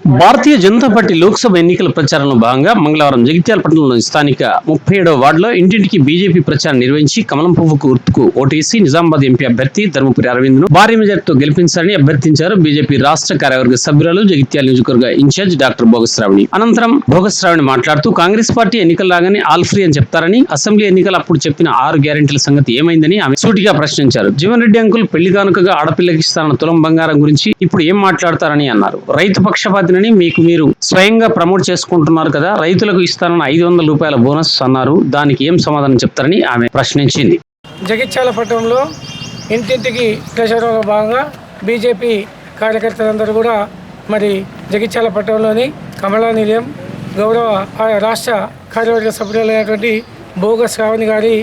Bharatiya Janata party Lok Sabha ఎన్నికల ప్రచారంలో భాగంగా మంగళవారం జగిత్యాల పట్టణంలోని స్థానిక 37వ వార్డులో ఇంటింటికి బీజేపీ ప్రచారం నిర్వహించి కమలం పువ్వుకు గుర్తుకు ఓటేసి నిజామాబాద్ ఎంపీ అభ్యర్థి ధర్మపురి అరవింద్ను భారీ మెజార్టీతో గెలిపించాలని అభ్యర్థించారు బీజేపీ రాష్ట్ర కార్యవర్గ సభ్యురాలు జగిత్యాల నియోజకవర్గ ఇన్ఛార్జ్ డాక్టర్ భోగశ్రావణి. అనంతరం భోగశ్రావణి మాట్లాడుతూ కాంగ్రెస్ పార్టీ ఎన్నికలు రాగానే ఆల్ ఫ్రీ అని చెప్తారని, అసెంబ్లీ ఎన్నికలు అప్పుడు చెప్పిన 6 గ్యారెంటీల సంగతి ఏమైందని ఆమె సూటిగా ప్రశ్నించారు. జీవన్ రెడ్డి అంకుల్ పెళ్లి కానుకగా ఆడపిల్లకి ఇస్తారన్న తులం బంగారం గురించి ఇప్పుడు ఏం మాట్లాడతారని అన్నారు. రైతు పక్షపాతిని మీరు స్వయంగా ప్రమోట్ చేసుకుంటున్నారు కదా, రైతులకు ఇస్తానన్న 500 రూపాయల బోనస్ అన్నారు, దానికి ఏం సమాధానం చెప్తారని ఆమె ప్రశ్నించింది. జగిత్యాల పట్టణంలో ఇంటింటికి ప్రచారంలో భాగంగా బీజేపీ కార్యకర్తలందరూ కూడా మరి జగిత్యాల పట్టణంలోని కమలా నిలయం గౌరవ రాష్ట్ర కార్యవర్గ సభ్యులైనటువంటి భోగశ్రావణి గారి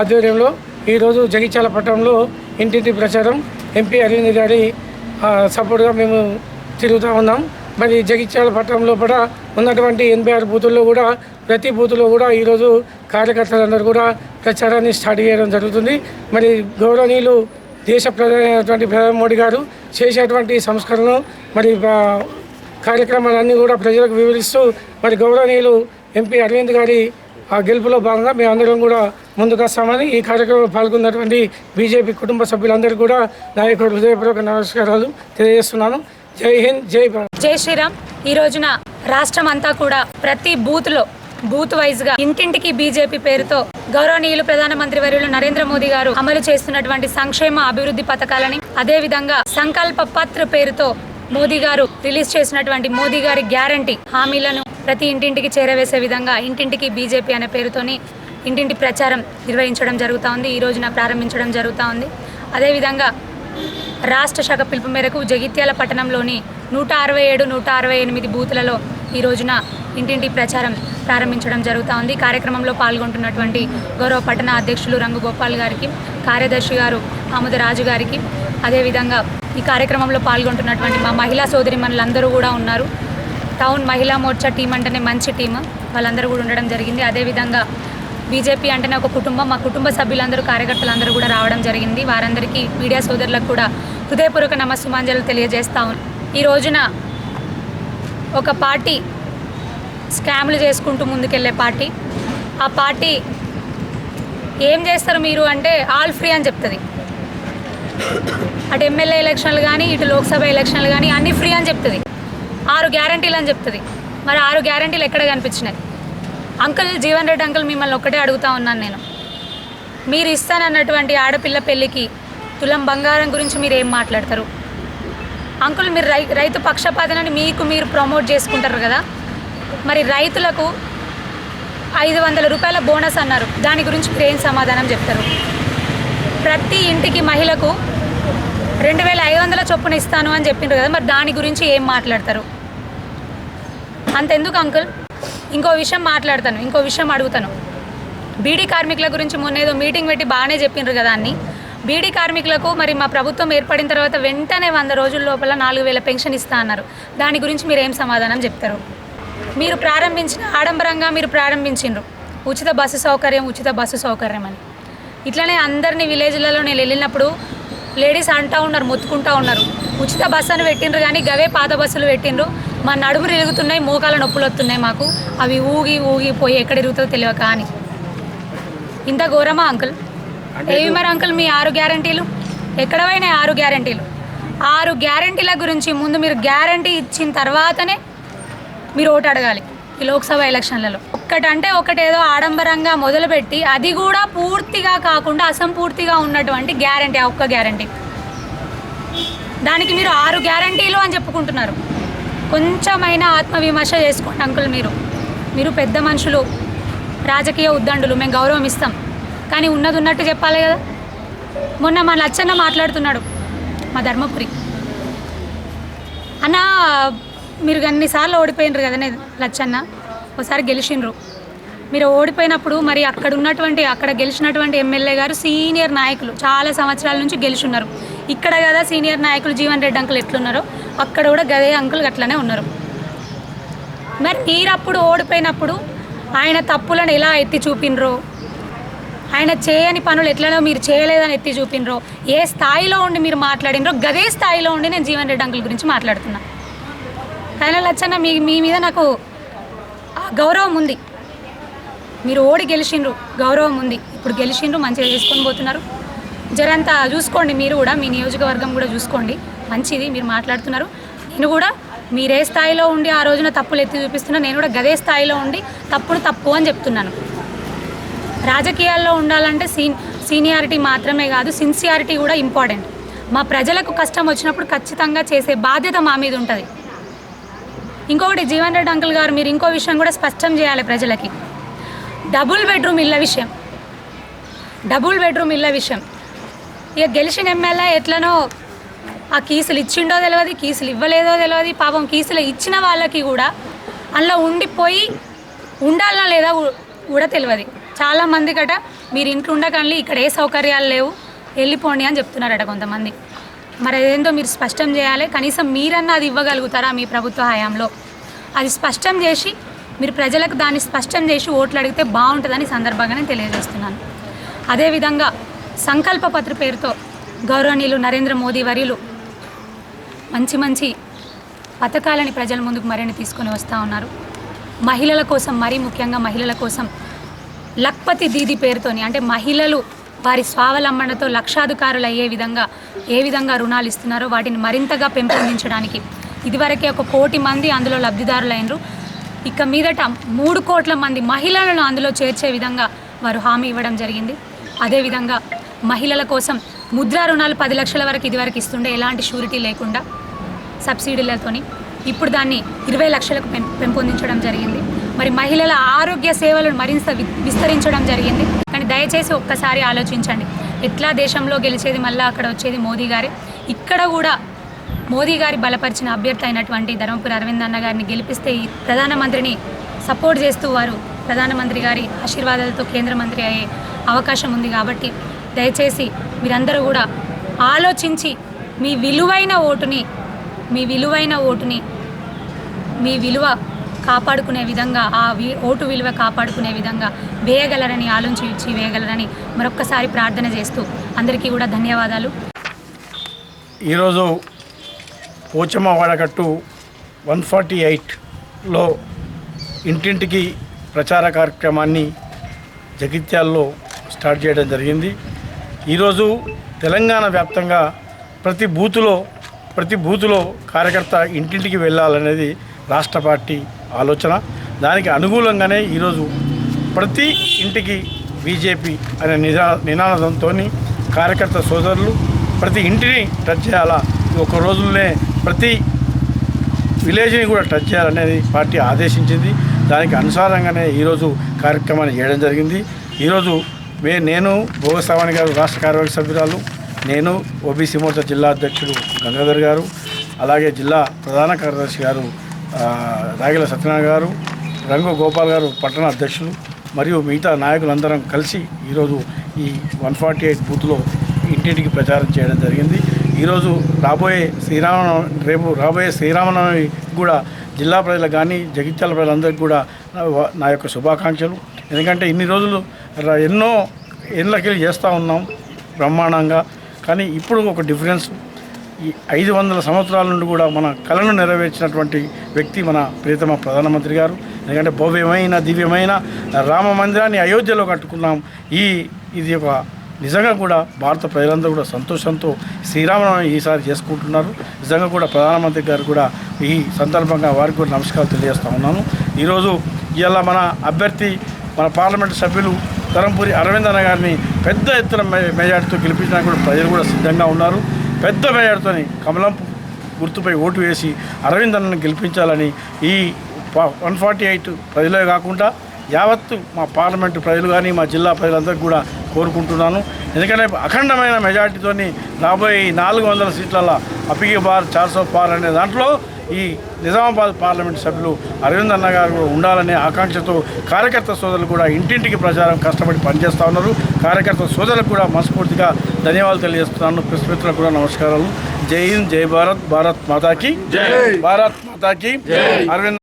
ఆధ్వర్యంలో ఈరోజు జగిత్యాల పట్టణంలో ఇంటింటి ప్రచారం ఎంపీ అరవింద్ గారి సపోర్ట్గా మేము తిరుగుతూ ఉన్నాం. మరి జగిత్యాల పట్టణంలో కూడా ఉన్నటువంటి 86 బూతుల్లో కూడా ప్రతి బూతులో కూడా ఈరోజు కార్యకర్తలందరూ కూడా ప్రచారాన్ని స్టార్ట్ చేయడం జరుగుతుంది. మరి గౌరవనీయులు దేశ ప్రధానమైనటువంటి ప్రధాని మోడీ గారు చేసేటువంటి సంస్కరణలు మరి కార్యక్రమాలన్నీ కూడా ప్రజలకు వివరిస్తూ మరి గౌరవనీయులు ఎంపీ అరవింద్ గారి ఆ గెలుపులో భాగంగా మేము అందరం కూడా ముందుకు వస్తామని ఈ కార్యక్రమంలో పాల్గొన్నటువంటి బీజేపీ కుటుంబ సభ్యులందరూ కూడా నా యొక్క హృదయపూర్వక నమస్కారాలు తెలియజేస్తున్నాను. జై హింద్, జై భారత్, జై శ్రీరామ్. ఈ రోజున రాష్ట్రం అంతా కూడా ప్రతి బూత్ వైజ్ గా ఇంటింటికి బీజేపీ పేరుతో గౌరవనీయులు ప్రధానమంత్రి వర్యులు నరేంద్ర మోదీ గారు అమలు చేస్తున్నటువంటి సంక్షేమ అభివృద్ధి పథకాలని, అదే విధంగా సంకల్ప పత్ర పేరుతో మోదీ గారు రిలీజ్ చేసినటువంటి మోదీ గారి గ్యారంటీ హామీలను ప్రతి ఇంటింటికి చేరవేసే విధంగా ఇంటింటికి బీజేపీ అనే పేరుతోని ఇంటింటి ప్రచారం నిర్వహించడం జరుగుతూ ఉంది. ఈ రోజున ప్రారంభించడం జరుగుతూ ఉంది. అదేవిధంగా రాష్ట్ర శాఖ పిలుపు మేరకు జగిత్యాల పట్టణంలోని 167, 168 బూతులలో ఈ రోజున ఇంటింటి ప్రచారం ప్రారంభించడం జరుగుతూ ఉంది. కార్యక్రమంలో పాల్గొంటున్నటువంటి గౌరవ పట్టణ అధ్యక్షులు రంగు గోపాల్ గారికి, కార్యదర్శి గారు ఆముదరాజు గారికి, అదేవిధంగా ఈ కార్యక్రమంలో పాల్గొంటున్నటువంటి మా మహిళా సోదరిమణులందరూ కూడా ఉన్నారు. టౌన్ మహిళా మోర్చా టీం అంటేనే మంచి టీం, వాళ్ళందరూ కూడా ఉండడం జరిగింది. అదేవిధంగా బీజేపీ అంటేనే ఒక కుటుంబం, మా కుటుంబ సభ్యులందరూ కార్యకర్తలందరూ కూడా రావడం జరిగింది. వారందరికీ మీడియా సోదరులకు కూడా హృదయపూర్వక నమస్సుమాంజలు తెలియజేస్తా ఉన్నాను. ఈ రోజున ఒక పార్టీ స్కామ్లు చేసుకుంటూ ముందుకెళ్లే పార్టీ, ఆ పార్టీ ఏం చేస్తారు మీరు అంటే ఆల్ ఫ్రీ అని చెప్తుంది. అటు ఎమ్మెల్యే ఎలక్షన్లు కానీ ఇటు లోక్సభ ఎలక్షన్లు కానీ అన్నీ ఫ్రీ అని చెప్తుంది. 6 గ్యారంటీలు అని చెప్తుంది. మరి 6 గ్యారంటీలు ఎక్కడ కనిపించినాయి? అంకుల్ జీవన్ రెడ్డి అంకుల్, మిమ్మల్ని ఒక్కటే అడుగుతా ఉన్నాను నేను, మీరు ఇస్తానన్నటువంటి ఆడపిల్ల పెళ్ళికి తులం బంగారం గురించి మీరు ఏం మాట్లాడతారు? అంకుల్, మీరు రైతు పక్షపాతనని మీరు ప్రమోట్ చేసుకుంటారు కదా, మరి రైతులకు 500 రూపాయల బోనస్ అన్నారు, దాని గురించి మీరు ఏం సమాధానం చెప్తారు? ప్రతి ఇంటికి మహిళకు 2500 చొప్పున ఇస్తాను అని చెప్పిండ్రు కదా, మరి దాని గురించి ఏం మాట్లాడతారు? అంతెందుకు అంకుల్, ఇంకో విషయం అడుగుతాను. బీడీ కార్మికుల గురించి మొన్నేదో మీటింగ్ పెట్టి బాగానే చెప్పిండ్రు కదా అన్ని. బీడీ కార్మికులకు మరి మా ప్రభుత్వం ఏర్పడిన తర్వాత వెంటనే 100 రోజుల లోపల 4000 పెన్షన్ ఇస్తా అన్నారు, దాని గురించి మీరు ఏం సమాధానం చెప్తారు? మీరు ఆడంబరంగా మీరు ప్రారంభించిండ్రు ఉచిత బస్సు సౌకర్యం అని. ఇట్లనే అందరినీ విలేజ్లలో నేను వెళ్ళినప్పుడు లేడీస్ అంటూ ఉన్నారు, మొత్తుకుంటూ ఉన్నారు, ఉచిత బస్సు అని పెట్టిండ్రు కానీ గవే పాత బస్సులు పెట్టిండ్రు, మా నడుములు ఇరుగుతున్నాయి, మోకాల నొప్పులు వస్తున్నాయి మాకు, అవి ఊగిపోయి ఎక్కడ ఇరుగుతుందో తెలియక అని. ఇంత ఘోరమా అంకుల్? ఏవి మరి అంకుల్ మీ 6 గ్యారంటీలు? ఎక్కడ పోయినాయి 6 గ్యారంటీలు? 6 గ్యారంటీల గురించి ముందు మీరు గ్యారంటీ ఇచ్చిన తర్వాతనే మీరు ఓటు అడగాలి ఈ లోక్సభ ఎలక్షన్లలో. ఒకటేదో ఆడంబరంగా మొదలుపెట్టి అది కూడా పూర్తిగా కాకుండా అసంపూర్తిగా ఉన్నటువంటి గ్యారంటీ, ఆ ఒక్క గ్యారంటీ, దానికి మీరు 6 గ్యారంటీలు అని చెప్పుకుంటున్నారు. కొంచెమైనా ఆత్మవిమర్శ చేసుకోండి అంకుల్. మీరు పెద్ద మనుషులు, రాజకీయ ఉద్దండులు, మేము గౌరవం ఇస్తాం, కానీ ఉన్నది ఉన్నట్టు చెప్పాలి కదా. మొన్న మా లచ్చన్న మాట్లాడుతున్నాడు, మా ధర్మపురి అన్న, మీరు అన్నిసార్లు ఓడిపోయినరు కదా లచ్చన్న, ఒకసారి గెలిచిండ్రు. మీరు ఓడిపోయినప్పుడు మరి అక్కడ గెలిచినటువంటి ఎమ్మెల్యే గారు సీనియర్ నాయకులు, చాలా సంవత్సరాల నుంచి గెలిచున్నారు. ఇక్కడ కదా సీనియర్ నాయకులు జీవన్ రెడ్డి అంకుల్ ఎట్లున్నారో అక్కడ కూడా గదే అంకుల్ అట్లనే ఉన్నారు. మరి మీరు అప్పుడు ఓడిపోయినప్పుడు ఆయన తప్పులను ఎలా ఎత్తి చూపినరో, ఆయన చేయని పనులు ఎట్లనో మీరు చేయలేదని ఎత్తి చూపినరో, ఏ స్థాయిలో ఉండి మీరు మాట్లాడినరో గదే స్థాయిలో ఉండి నేను జీవన్ రెడ్డి అంకుల్ గురించి మాట్లాడుతున్నా. కైనల్ లచ్చన్న మీ మీద నాకు గౌరవం ఉంది. మీరు ఓడి గెలిచిండ్రు, గౌరవం ఉంది. ఇప్పుడు గెలిచిండ్రు, మంచిగా చేసుకొని పోతున్నారు. జరంతా చూసుకోండి, మీరు కూడా మీ నియోజకవర్గం కూడా చూసుకోండి. మంచిది మీరు మాట్లాడుతున్నారు. నేను కూడా మీరే స్థాయిలో ఉండి ఆ రోజున తప్పులు ఎత్తి చూపిస్తున్నా, నేను కూడా గదే స్థాయిలో ఉండి తప్పును తప్పు అని చెప్తున్నాను. రాజకీయాల్లో ఉండాలంటే సీనియారిటీ మాత్రమే కాదు, సిన్సియారిటీ కూడా ఇంపార్టెంట్. మా ప్రజలకు కష్టం వచ్చినప్పుడు ఖచ్చితంగా చేసే బాధ్యత మా మీద ఉంటుంది. ఇంకొకటి జీవన్ రెడ్డి అంకుల్ గారు, మీరు ఇంకో విషయం కూడా స్పష్టం చేయాలి ప్రజలకి. డబుల్ బెడ్రూమ్ ఇళ్ళ విషయం ఇక గెలిచిన ఎమ్మెల్యే ఎట్లనో ఆ కీసులు ఇచ్చిండో తెలియదు, కీసులు ఇవ్వలేదో తెలియదు. పాపం కీసులు ఇచ్చిన వాళ్ళకి కూడా అందులో ఉండిపోయి ఉండాలనా లేదా కూడా తెలియదు. చాలామంది గట మీరు ఇంట్లో ఉండకండి, ఇక్కడ ఏ సౌకర్యాలు లేవు, వెళ్ళిపోండి అని చెప్తున్నారట కొంతమంది. మరి అదేందో మీరు స్పష్టం చేయాలి. కనీసం మీరన్నా అది ఇవ్వగలుగుతారా మీ ప్రభుత్వ హయాంలో? అది స్పష్టం చేసి మీరు ప్రజలకు దాన్ని స్పష్టం చేసి ఓట్లు అడిగితే బాగుంటుందని సందర్భంగా నేను తెలియజేస్తున్నాను. అదేవిధంగా సంకల్ప పత్ర పేరుతో గౌరవనీయులు నరేంద్ర మోదీ వర్యులు మంచి పథకాలని ప్రజల ముందుకు మరిన్ని తీసుకొని వస్తూ ఉన్నారు. మహిళల కోసం, మరీ ముఖ్యంగా మహిళల కోసం లక్పతి దీది పేరుతోని, అంటే మహిళలు వారి స్వావలంబనతో లక్షాధికారులు అయ్యే విధంగా ఏ విధంగా రుణాలు ఇస్తున్నారో వాటిని మరింతగా పెంపొందించడానికి ఇదివరకే 1 కోటి మంది అందులో లబ్ధిదారులైనరు. ఇక మీదట 3 కోట్ల మంది మహిళలను అందులో చేర్చే విధంగా వారు హామీ ఇవ్వడం జరిగింది. అదేవిధంగా మహిళల కోసం ముద్రా రుణాలు 10 లక్షల వరకు ఇదివరకు ఇస్తుండే, ఎలాంటి షూరిటీ లేకుండా సబ్సిడీలతోని. ఇప్పుడు దాన్ని 20 లక్షలకు పెంపొందించడం జరిగింది. మరి మహిళల ఆరోగ్య సేవలను మరింత విస్తరించడం జరిగింది. కానీ దయచేసి ఒక్కసారి ఆలోచించండి, ఎట్లా దేశంలో గెలిచేది మళ్ళీ అక్కడ వచ్చేది మోదీ గారే. ఇక్కడ కూడా మోదీ గారి బలపరిచిన అభ్యర్థి అయినటువంటి ధర్మపురి అరవింద్ అన్న గారిని గెలిపిస్తే ఈ ప్రధానమంత్రిని సపోర్ట్ చేస్తూ వారు ప్రధానమంత్రి గారి ఆశీర్వాదాలతో కేంద్ర మంత్రి అయ్యే అవకాశం ఉంది. కాబట్టి దయచేసి మీరందరూ కూడా ఆలోచించి మీ విలువైన ఓటుని మీ విలువ కాపాడుకునే విధంగా, ఆ ఓటు విలువ కాపాడుకునే విధంగా వేయగలరని, ఆలోచించి వేయగలరని మరొక్కసారి ప్రార్థన చేస్తూ అందరికీ కూడా ధన్యవాదాలు. ఈరోజు పోచమ్మ వాడకట్టు 148లో ఇంటింటికి ప్రచార కార్యక్రమాన్ని జగిత్యాల్లో స్టార్ట్ చేయడం జరిగింది. ఈరోజు తెలంగాణ వ్యాప్తంగా ప్రతి బూతులో కార్యకర్త ఇంటింటికి వెళ్ళాలనేది రాష్ట్ర పార్టీ ఆలోచన. దానికి అనుకూలంగానే ఈరోజు ప్రతి ఇంటికి బీజేపీ అనే నినాదంతో కార్యకర్త సోదరులు ప్రతి ఇంటిని టచ్ చేయాలా, ఒక రోజులోనే ప్రతి విలేజ్ని కూడా టచ్ చేయాలనేది పార్టీ ఆదేశించింది. దానికి అనుసారంగానే ఈరోజు కార్యక్రమాన్ని చేయడం జరిగింది. ఈరోజు నేను భోగస్వామి గారు రాష్ట్ర కార్యవర్గ సభ్యురాలు, నేను ఓబీసీ మోర్చా జిల్లా అధ్యక్షుడు గంగాధర్ గారు, అలాగే జిల్లా ప్రధాన కార్యదర్శి గారు రాగిల సత్యనారాయణ గారు, రంగు గోపాల్ గారు పట్టణ అధ్యక్షులు మరియు మిగతా నాయకులందరం కలిసి ఈరోజు ఈ 148 బూత్లో ఇంటింటికి ప్రచారం చేయడం జరిగింది. ఈరోజు రేపు రాబోయే శ్రీరామనవమి కూడా జిల్లా ప్రజలకు కానీ జగిత్యాల ప్రజలందరికీ కూడా నా యొక్క శుభాకాంక్షలు. ఎందుకంటే ఇన్ని రోజులు ఎన్నో ఏళ్ళకి చేస్తూ ఉన్నాం బ్రహ్మాండంగా. కానీ ఇప్పుడు ఒక డిఫరెన్స్, ఈ 500 సంవత్సరాల నుండి కూడా మన కళను నెరవేర్చినటువంటి వ్యక్తి మన ప్రియతమ ప్రధానమంత్రి గారు. ఎందుకంటే భవ్యమైన దివ్యమైన రామ మందిరాన్ని అయోధ్యలో కట్టుకున్నాం. ఇది ఒక నిజంగా కూడా భారత ప్రజలందరూ కూడా సంతోషంతో శ్రీరామనవమి ఈసారి చేసుకుంటున్నారు. నిజంగా కూడా ప్రధానమంత్రి గారు కూడా ఈ సందర్భంగా వారికి కూడా నమస్కారాలు తెలియజేస్తూ ఉన్నాను. ఈరోజు ఇలా మన అభ్యర్థి, మన పార్లమెంటు సభ్యులు ధర్మపురి అరవింద్ అన్న గారిని పెద్ద ఎత్తున మెజార్టీతో గెలిపించడానికి కూడా ప్రజలు కూడా సిద్ధంగా ఉన్నారు. పెద్ద మెజార్టీతో కమలం గుర్తుపై ఓటు వేసి అరవింద్ అన్నను గెలిపించాలని ఈ 148 ప్రజలే కాకుండా యావత్తు మా పార్లమెంటు ప్రజలు కానీ మా జిల్లా ప్రజలందరికీ కూడా కోరుకుంటున్నాను. ఎందుకంటే అఖండమైన మెజార్టీతో రాబోయే 400 సీట్లలో అపికి బార్ 400 పార్ అనే దాంట్లో ఈ నిజామాబాద్ పార్లమెంటు సభ్యులు అరవింద్ అన్న గారు ఉండాలనే ఆకాంక్షతో కార్యకర్త సోదరులు కూడా ఇంటింటికి ప్రచారం కష్టపడి పనిచేస్తూ ఉన్నారు. కార్యకర్త సోదరులకు కూడా మనస్ఫూర్తిగా ధన్యవాదాలు తెలియజేస్తున్నాను. ప్రెస్ మిత్రులకు కూడా నమస్కారాలు. జై హింద్, జై భారత్, భారత్ మాతాకి జై, భారత్ మాతాకి అరవింద్.